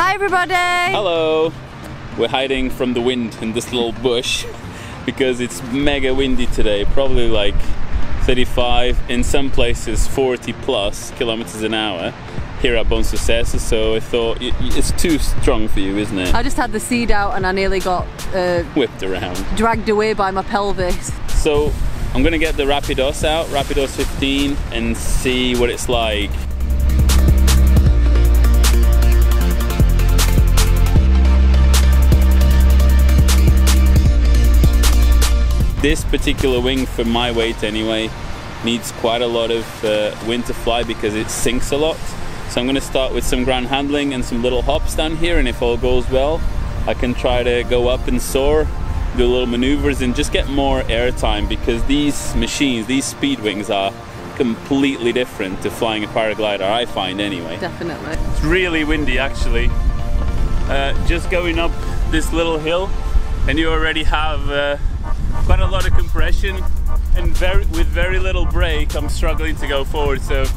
Hi everybody! Hello! We're hiding from the wind in this little bush because it's mega windy today, probably like 35, in some places 40 plus kilometers an hour here at Bom Sucesso, so I thought it's too strong for you, isn't it? I just had the seed out and I nearly got whipped around. Dragged away by my pelvis. So I'm gonna get the Rapidos out, Rapidos 15, and see what it's like. This particular wing, for my weight anyway, needs quite a lot of wind to fly because it sinks a lot. So I'm going to start with some ground handling and some little hops down here, and if all goes well, I can try to go up and soar, do little maneuvers and just get more air time, because these machines, these speed wings, are completely different to flying a paraglider, I find anyway. Definitely. It's really windy actually. Just going up this little hill and you already have quite a lot of compression, and with very little brake I'm struggling to go forward, so So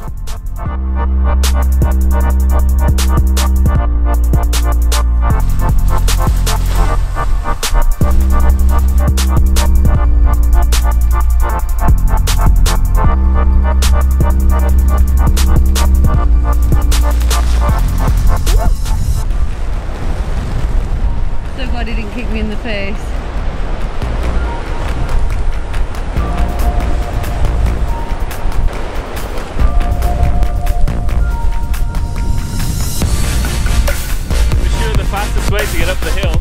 glad he didn't kick me in the face. way to get up the hill.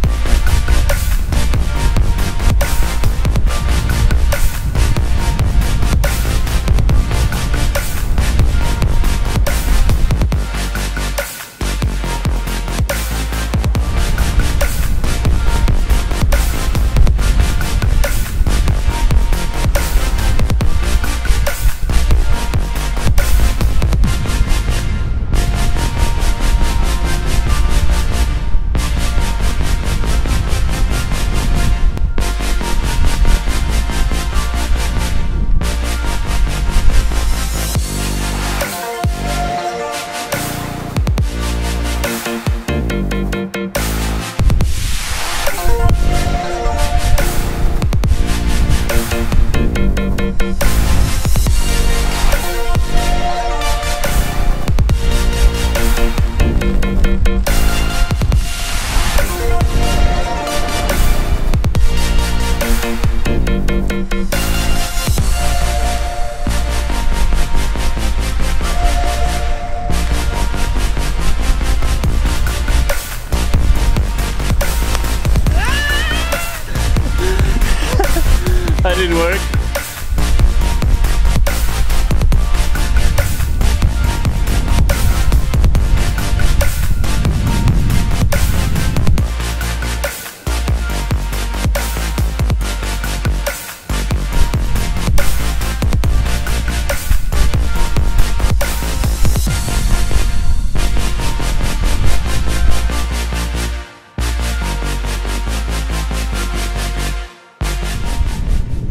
That didn't work.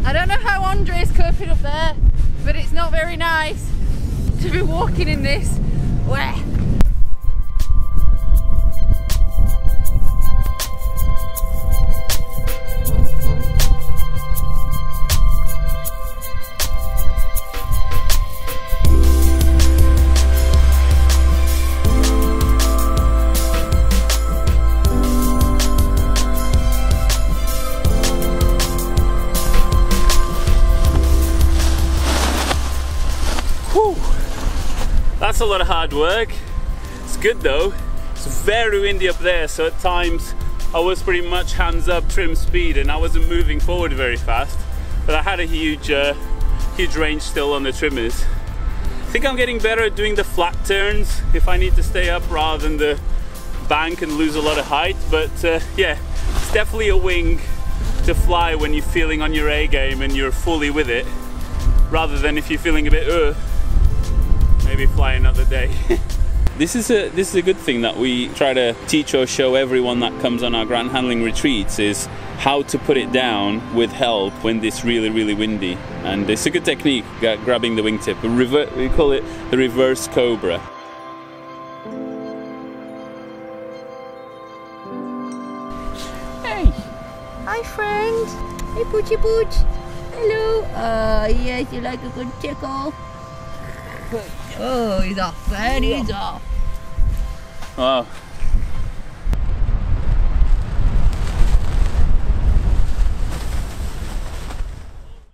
I don't know how Andreas coping up there, but it's not very nice to be walking in this. Where? That's a lot of hard work. It's good though. It's very windy up there, so at times I was pretty much hands up, trim speed, and I wasn't moving forward very fast. But I had a huge range still on the trimmers. I think I'm getting better at doing the flat turns if I need to stay up rather than the bank and lose a lot of height. But yeah, it's definitely a wing to fly when you're feeling on your A game and you're fully with it, rather than if you're feeling a bit maybe fly another day. This is a good thing that we try to teach or show everyone that comes on our ground handling retreats, is how to put it down with help when it's really windy. And it's a good technique, grabbing the wingtip. We call it the reverse cobra. Hi friend. Hey Poochie Pooch. Hello. Yes, you like a good tickle. Oh, he's off. And he's off. Wow,